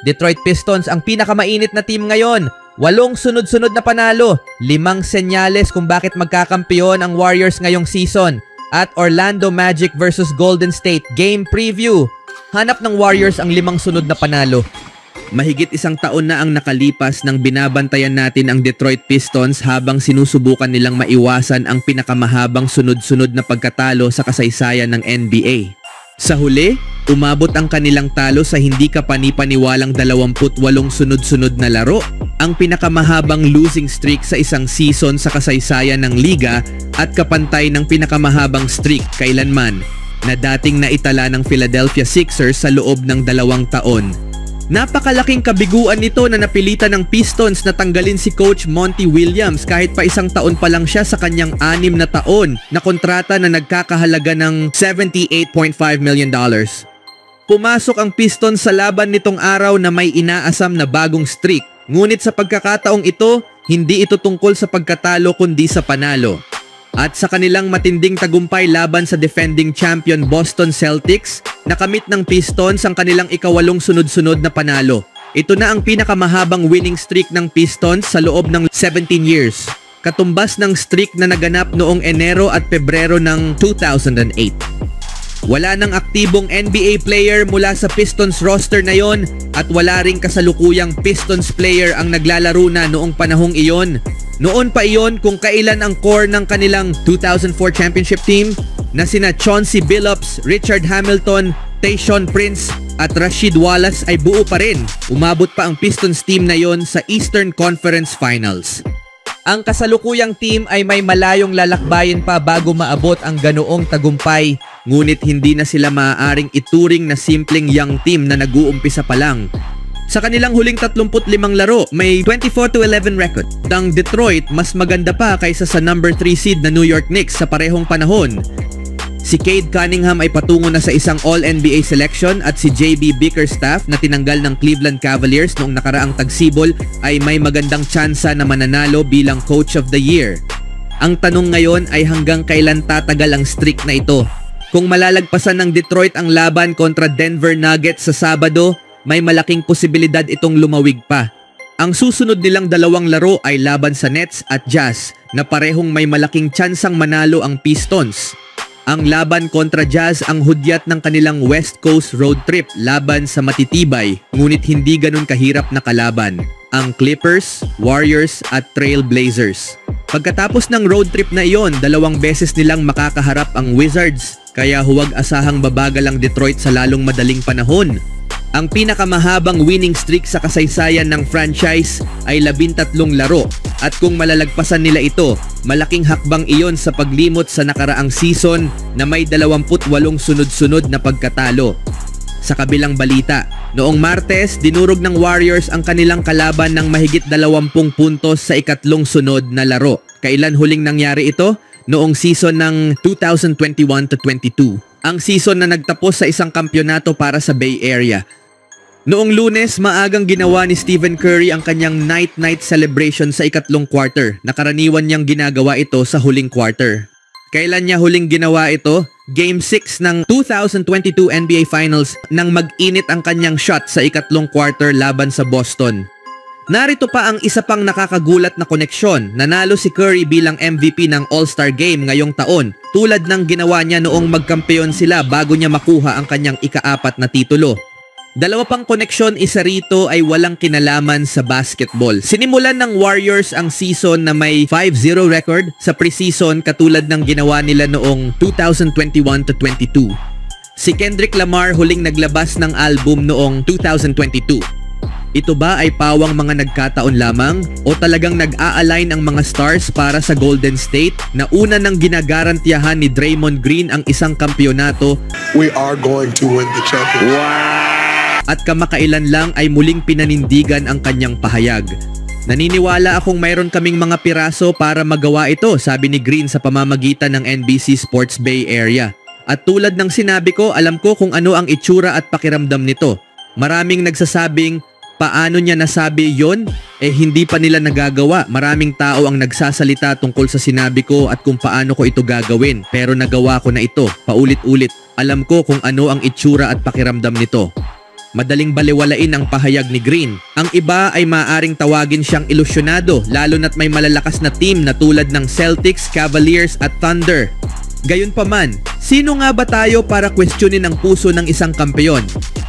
Detroit Pistons ang pinakamainit na team ngayon. 8 sunod-sunod na panalo, 5 senyales kung bakit magkakampiyon ang Warriors ngayong season. At Orlando Magic versus Golden State Game Preview. Hanap ng Warriors ang 5 sunod na panalo. Mahigit 1 taon na ang nakalipas nang binabantayan natin ang Detroit Pistons habang sinusubukan nilang maiwasan ang pinakamahabang sunod-sunod na pagkatalo sa kasaysayan ng NBA. Sa huli, umabot ang kanilang talo sa hindi kapanipaniwalang 28 sunod-sunod na laro, ang pinakamahabang losing streak sa isang season sa kasaysayan ng liga at kapantay ng pinakamahabang streak kailanman na dating naitala ng Philadelphia Sixers sa loob ng 2 taon. Napakalaking kabiguan nito na napilitan ng Pistons na tanggalin si Coach Monty Williams kahit pa 1 taon pa lang siya sa kanyang 6 na taon na kontrata na nagkakahalaga ng $78.5 million. Pumasok ang Pistons sa laban nitong araw na may inaasam na bagong streak, ngunit sa pagkakataong ito, hindi ito tungkol sa pagkatalo kundi sa panalo. At sa kanilang matinding tagumpay laban sa defending champion Boston Celtics, nakamit ng Pistons ang kanilang ika-8 sunod-sunod na panalo. Ito na ang pinakamahabang winning streak ng Pistons sa loob ng 17 years. Katumbas ng streak na naganap noong Enero at Pebrero ng 2008. Wala nang aktibong NBA player mula sa Pistons roster na yon at wala ring kasalukuyang Pistons player ang naglalaro na noong panahong iyon. Noon pa iyon kung kailan ang core ng kanilang 2004 championship team na sina Chauncey Billups, Richard Hamilton, Tayshaun Prince at Rasheed Wallace ay buo pa rin. Umabot pa ang Pistons team na yon sa Eastern Conference Finals. Ang kasalukuyang team ay may malayong lalakbayin pa bago maabot ang ganoong tagumpay, ngunit hindi na sila maaaring ituring na simpleng young team na nag-uumpisa pa lang. Sa kanilang huling 35 laro, may 24-11 record. Ang Detroit mas maganda pa kaysa sa number 3 seed na New York Knicks sa parehong panahon. Si Cade Cunningham ay patungo na sa isang All-NBA selection at si JB Bickerstaff na tinanggal ng Cleveland Cavaliers noong nakaraang tagsibol ay may magandang tsansa na mananalo bilang Coach of the Year. Ang tanong ngayon ay hanggang kailan tatagal ang streak na ito? Kung malalagpasan ng Detroit ang laban kontra Denver Nuggets sa Sabado, may malaking posibilidad itong lumawig pa. Ang susunod nilang 2 laro ay laban sa Nets at Jazz na parehong may malaking tsansang manalo ang Pistons. Ang laban kontra Jazz ang hudyat ng kanilang West Coast road trip laban sa matitibay ngunit hindi ganun kahirap na kalaban, ang Clippers, Warriors at Trail Blazers. Pagkatapos ng road trip na iyon, 2 beses nilang makakaharap ang Wizards, kaya huwag asahang babagal ang Detroit sa lalong madaling panahon. Ang pinakamahabang winning streak sa kasaysayan ng franchise ay 13 laro at kung malalagpasan nila ito, malaking hakbang iyon sa paglimot sa nakaraang season na may 28 sunod-sunod na pagkatalo. Sa kabilang balita, noong Martes, dinurog ng Warriors ang kanilang kalaban ng mahigit 20 puntos sa ikatlong sunod na laro. Kailan huling nangyari ito? Noong season ng 2021-22. Ang season na nagtapos sa isang kampyonato para sa Bay Area. Noong Lunes, maagang ginawa ni Stephen Curry ang kanyang night-night celebration sa ikatlong quarter. Nakaraniwan niyang ginagawa ito sa huling quarter. Kailan niya huling ginawa ito? Game 6 ng 2022 NBA Finals nang mag-init ang kanyang shot sa ikatlong quarter laban sa Boston. Narito pa ang isa pang nakakagulat na koneksyon. Nanalo si Curry bilang MVP ng All-Star Game ngayong taon, tulad ng ginawa niya noong magkampeon sila bago niya makuha ang kanyang ika-4 na titulo. 2 pang koneksyon, isa rito ay walang kinalaman sa basketball. Sinimulan ng Warriors ang season na may 5-0 record sa preseason katulad ng ginawa nila noong 2021-22. Si Kendrick Lamar huling naglabas ng album noong 2022. Ito ba ay pawang mga nagkataon lamang o talagang nag-a-align ang mga stars para sa Golden State na una nang ginagarantiyahan ni Draymond Green ang isang kampyonato? We are going to win the championship. Wow! At kamakailan lang ay muling pinanindigan ang kanyang pahayag. Naniniwala akong mayroon kaming mga piraso para magawa ito, sabi ni Green sa pamamagitan ng NBC Sports Bay Area. At tulad ng sinabi ko, alam ko kung ano ang itsura at pakiramdam nito. Maraming nagsasabing, paano niya nasabi yon? Hindi pa nila nagagawa. Maraming tao ang nagsasalita tungkol sa sinabi ko at kung paano ko ito gagawin. Pero nagawa ko na ito, paulit-ulit. Alam ko kung ano ang itsura at pakiramdam nito. Madaling baliwalain ang pahayag ni Green. Ang iba ay maaaring tawagin siyang ilusyonado lalo na't may malalakas na team na tulad ng Celtics, Cavaliers at Thunder. Gayunpaman, sino nga ba tayo para questionin ang puso ng isang kampeon?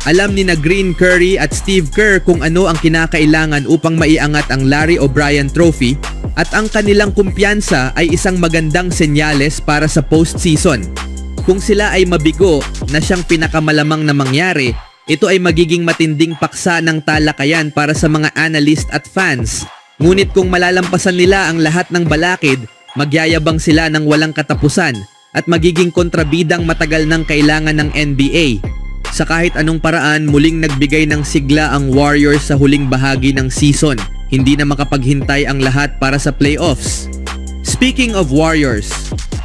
Alam ni na Green, Curry at Steve Kerr kung ano ang kinakailangan upang maiangat ang Larry O'Brien Trophy at ang kanilang kumpiyansa ay isang magandang senyales para sa postseason. Kung sila ay mabigo na siyang pinakamalamang na mangyari, ito ay magiging matinding paksa ng talakayan para sa mga analyst at fans. Ngunit kung malalampasan nila ang lahat ng balakid, magyayabang sila ng walang katapusan at magiging kontrabidang matagal ng kailangan ng NBA. Sa kahit anong paraan, muling nagbigay ng sigla ang Warriors sa huling bahagi ng season. Hindi na makapaghintay ang lahat para sa playoffs. Speaking of Warriors,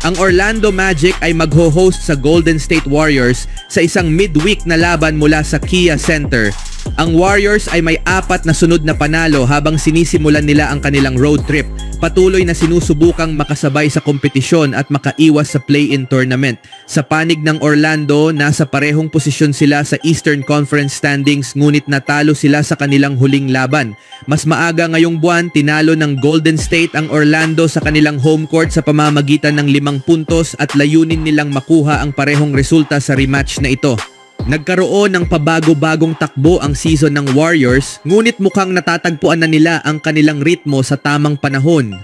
ang Orlando Magic ay magho-host sa Golden State Warriors sa isang midweek na laban mula sa Kia Center. Ang Warriors ay may 4 na sunod na panalo habang sinisimulan nila ang kanilang road trip. Patuloy na sinusubukang makasabay sa kompetisyon at makaiwas sa play-in tournament. Sa panig ng Orlando, nasa parehong posisyon sila sa Eastern Conference standings ngunit natalo sila sa kanilang huling laban. Mas maaga ngayong buwan, tinalo ng Golden State ang Orlando sa kanilang home court sa pamamagitan ng 5 puntos at layunin nilang makuha ang parehong resulta sa rematch na ito. Nagkaroon ng pabago-bagong takbo ang season ng Warriors ngunit mukhang natatagpuan na nila ang kanilang ritmo sa tamang panahon.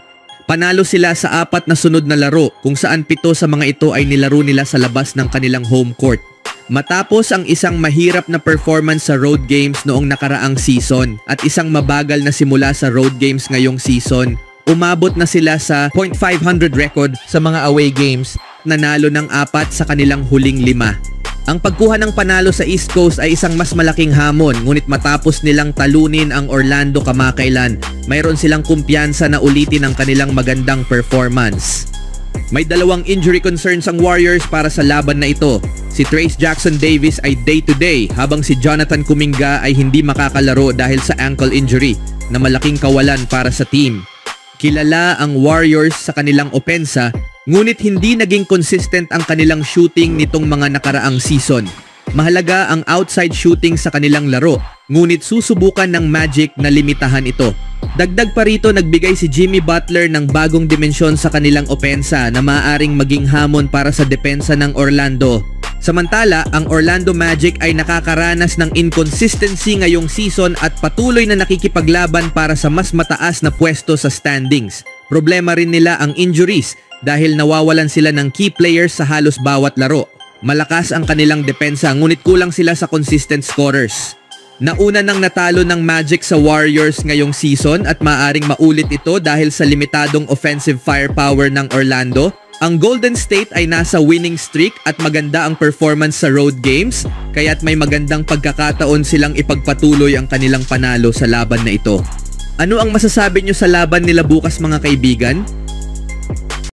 Panalo sila sa 4 na sunod na laro kung saan 7 sa mga ito ay nilaro nila sa labas ng kanilang home court. Matapos ang isang mahirap na performance sa road games noong nakaraang season at isang mabagal na simula sa road games ngayong season, umabot na sila sa .500 record sa mga away games, nanalo ng 4 sa kanilang huling 5. Ang pagkuha ng panalo sa East Coast ay isang mas malaking hamon ngunit matapos nilang talunin ang Orlando kamakailan, mayroon silang kumpiyansa na ulitin ang kanilang magandang performance. May 2 injury concerns ang Warriors para sa laban na ito. Si Trayce Jackson-Davis ay day-to-day habang si Jonathan Kuminga ay hindi makakalaro dahil sa ankle injury na malaking kawalan para sa team. Kilala ang Warriors sa kanilang opensa ngunit hindi naging consistent ang kanilang shooting nitong mga nakaraang season. Mahalaga ang outside shooting sa kanilang laro, ngunit susubukan ng Magic na limitahan ito. Dagdag pa rito, nagbigay si Jimmy Butler ng bagong dimensyon sa kanilang opensa na maaaring maging hamon para sa depensa ng Orlando. Samantala, ang Orlando Magic ay nakakaranas ng inconsistency ngayong season at patuloy na nakikipaglaban para sa mas mataas na pwesto sa standings. Problema rin nila ang injuries dahil nawawalan sila ng key players sa halos bawat laro. Malakas ang kanilang depensa ngunit kulang sila sa consistent scorers. Nauna nang natalo ng Magic sa Warriors ngayong season at maaring maulit ito dahil sa limitadong offensive firepower ng Orlando. Ang Golden State ay nasa winning streak at maganda ang performance sa road games, kaya't may magandang pagkakataon silang ipagpatuloy ang kanilang panalo sa laban na ito. Ano ang masasabi nyo sa laban nila bukas mga kaibigan?